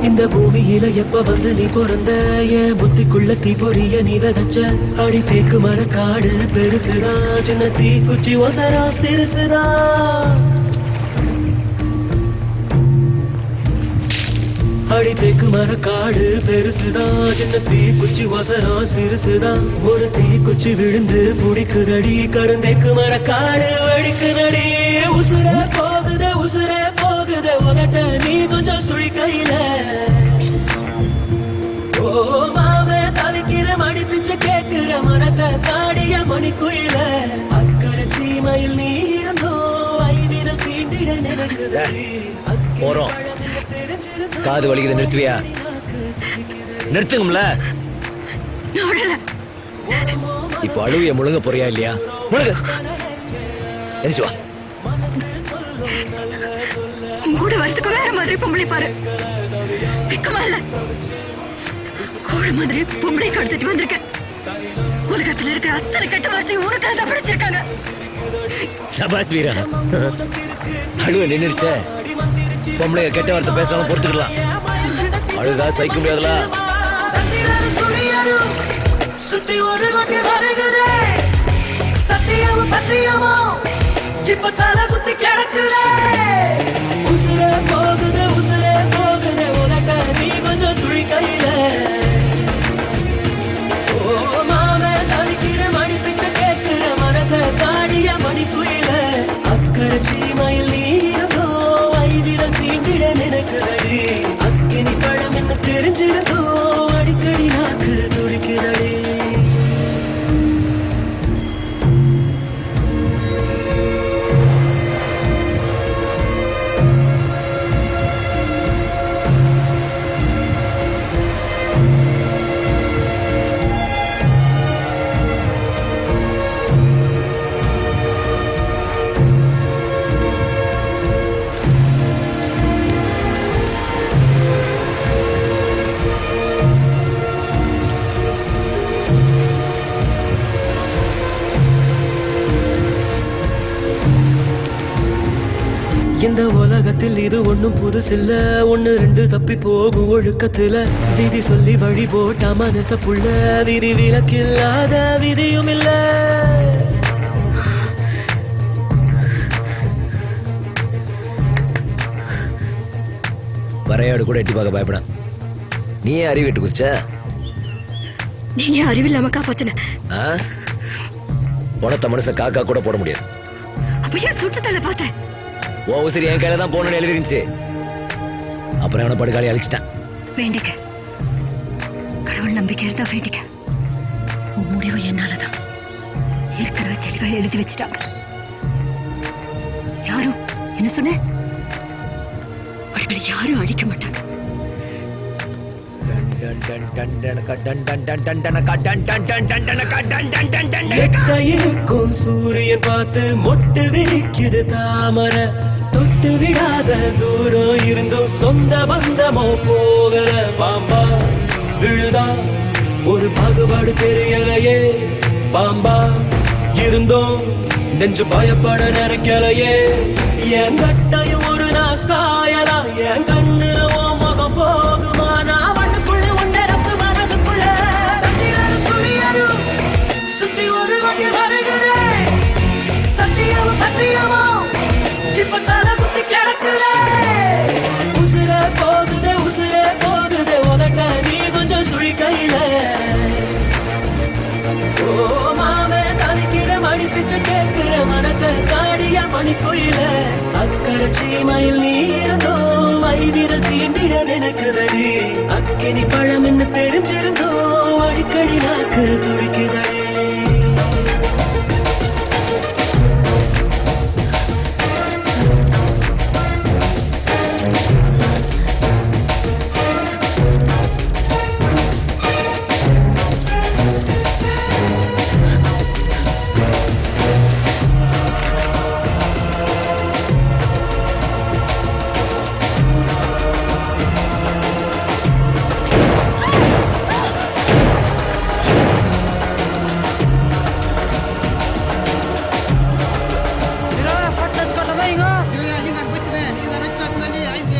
இந்த பூமியில எப்ப வந்து நீ பிறந்த என் புத்திக்குள்ள தீ பொரிய நீ விதைச்ச அடி தேக்கு மர காடு பெருசுதா சின்ன தீ குச்சி ஒசரா சிறுசுதா அடி தேக்கு மர காடு பெருசுதா சின்ன தீ குச்சி ஒசரா சிறுசுதா ஒரு தீ குச்சி விழுந்து புடிக்குதடி கருந்தேக்கு மர காடு வெடிக்குதடி உசுர போகுது உதட்ட நீ கொஞ்சம் சுழி கையில ஓ மாவே தவிக்கிற மடி பிச்சை கேட்கிற மனச தாடிய மணி குயில அக்கறை சீமையில் நீ இருந்தோ ஐவிரம் தீண்டிட நினைக்குதடி போறோம். காது வலிக்குது, நிறுத்துவியா? நிறுத்துங்கம்ல. இப்போ அழுவிய முழுங்க போறியா இல்லையா? முழுங்க. எரிச்சு வா. உன் கூட வரதுக்கு வேற மாதிரி பொம்பளை பாரு. வெக்கமா இல்ல? கோழ மாதிரி பொம்பளை கடத்திட்டு வந்திருக்க. உலகத்துல இருக்கிற அத்தனை கெட்ட வார்த்தை உனக்காக தான் படிச்சிருக்காங்க. சபாஸ் வீரா. அழுவ நின்னுருச்சே. பொம்பளைய கெட்ட வார்த்தை பேசாம பொறுத்துக்கலாம். அழுதா சகிக்க முடியாதுல. சுத்தி ஒரு கொட்டி வருகுதே சத்தியம் பத்தியமோ இப்ப தலை சுத்தி கிடக்குதே உசுரே போகுது உதட்ட நீ கொஞ்சம் சுழி கையில ஓ மாவே தவிக்கிற மணி பிச்சை கேட்கிற மனச தாடிய மணி குயில அக்கறை சீமையில் நீரதோ ஐவிரம் தீண்டிட நினைக்குதடி அக்கினி பழம் என்ன தெரிஞ்சிருந்தோ அடிக்கடி நாக்கு துடிக்குதடி இந்த உலகத்தில் இது ஒண்ணும் புதுசில்ல ஒண்ணு ரெண்டு தப்பி போகும் ஒழுக்கத்துல விதி சொல்லி வழி போட்ட மனச புள்ள விதி விலக்கில்லாத விதியும் இல்ல வரையாடு கூட எட்டி பார்க்க பயப்பட நீ ஏன் அறிவு விட்டு குச்ச நீங்க அறிவில்லாம காப்பாத்தின உனத்த மனுஷ காக்கா கூட போட முடியாது அப்ப ஏன் சுட்டுத்தல பார்த்தேன் ஓ உசிரி என் கையில தான் போகணும்னு எழுதிருந்துச்சு அப்புறம் அவனை படுகாலி அழிச்சிட்டேன் வேண்டிக்க கடவுள் நம்பிக்கை இருந்தா வேண்டிக்க உன் முடிவு என்னாலதான் ஏற்கனவே தெளிவா எழுதி வச்சுட்டாங்க யாரும் என்ன சொன்ன அவர்களை யாரும் அழிக்க மாட்டாங்க இருக்கும் சூரியன் பார்த்து மொட்டு விரிக்குது தாமரை தொட்டு விடாத தூரம் இருந்தும் சொந்த பந்தமோ போகல பாம்பா விழுதா ஒரு பாகுபாடு தெரியலையே பாம்பா இருந்தோம் நெஞ்சு பயப்பட நினைக்கலையே என் கட்டையும் ஒரு நான் சாயலா என் கண்ணுல ஓ முகம் போகுமா நான் மண்ணுக்குள்ள ஒன்றரப்பு மனசுக்குள்ள சந்திரனும் சூரியனும் சுத்தி ஒரு கொட்டி வருகிறே சத்தியம் பத்தியமோ இப்ப தலை சுத்தி கிடக்குதே உசுரே போகுது உதட்ட நீ கொஞ்சம் சுழி கையில ஓ மாவே தவிக்கிற மணி பிச்சை கேட்கிற மனச தாடிய மணி குயில அக்கறை சீமையில் நீ இருந்தோ ஐவிரம் தீண்டிட நினைக்குதடி அக்கினி பழம் என்ன தெரிஞ்சிருந்தோ அடிக்கடி நாக்கு துடிக்குதடி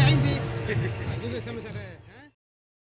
عندي سمسرة